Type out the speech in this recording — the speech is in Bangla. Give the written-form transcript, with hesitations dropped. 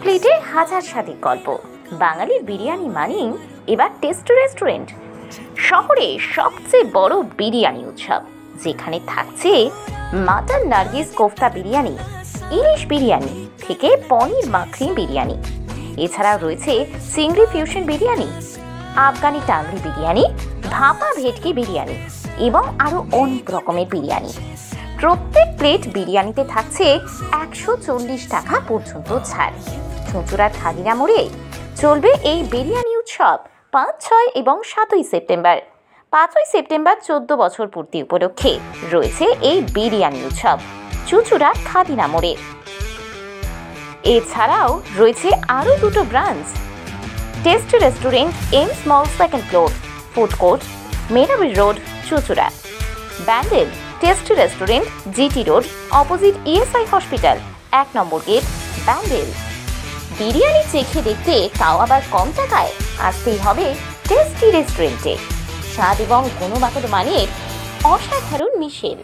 প্লেটে হাজার স্বাদের গল্প। বাঙালির বিরিয়ানি মানেই এবার টেস্ট রেস্টুরেন্ট। শহরে সবচেয়ে বড় বিরিয়ানি উৎসব, যেখানে থাকছে মাটন নার্গিস কোফতা বিরিয়ানি, ইলিশ বিরিয়ানি থেকে পনির মাখনি বিরিয়ানি। এছাড়াও রয়েছে চিংড়ি ফিউশন বিরিয়ানি, আফগানি টাংরি বিরিয়ানি, ভাপা ভেটকি বিরিয়ানি এবং আরও অনেক রকমের বিরিয়ানি। প্রত্যেক প্লেট বিরিয়ানিতে থাকছে 140 টাকা পর্যন্ত ছাড়। চুঁচুড়ার খাদিনা মোড়ে চলবে এই বিরিয়ানি উৎসব 5, 6 এবং 7ই সেপ্টেম্বর। 5ই সেপ্টেম্বর 14 বছর পূর্তি উপলক্ষে রয়েছে এই বিরিয়ানি উৎসব চুঁচুড়ার খাদিনা মোড়ে। এছাড়াও রয়েছে আরও দুটো ব্রাঞ্চ, টেস্ট রেস্টুরেন্ট এমস mall second floor, food court মেনাবির রোড চুঁচুড়া, Bandel Taste restaurant GT road opposite ESI hospital 1 number gate Bandel. Biryani চেখে দেখতে, তাও আবার কম টাকায়, আসতেই হবে টেস্টি রেস্টুরেন্টে। স্বাদ এবং গুণগত মানের অসাধারণ মিশেল।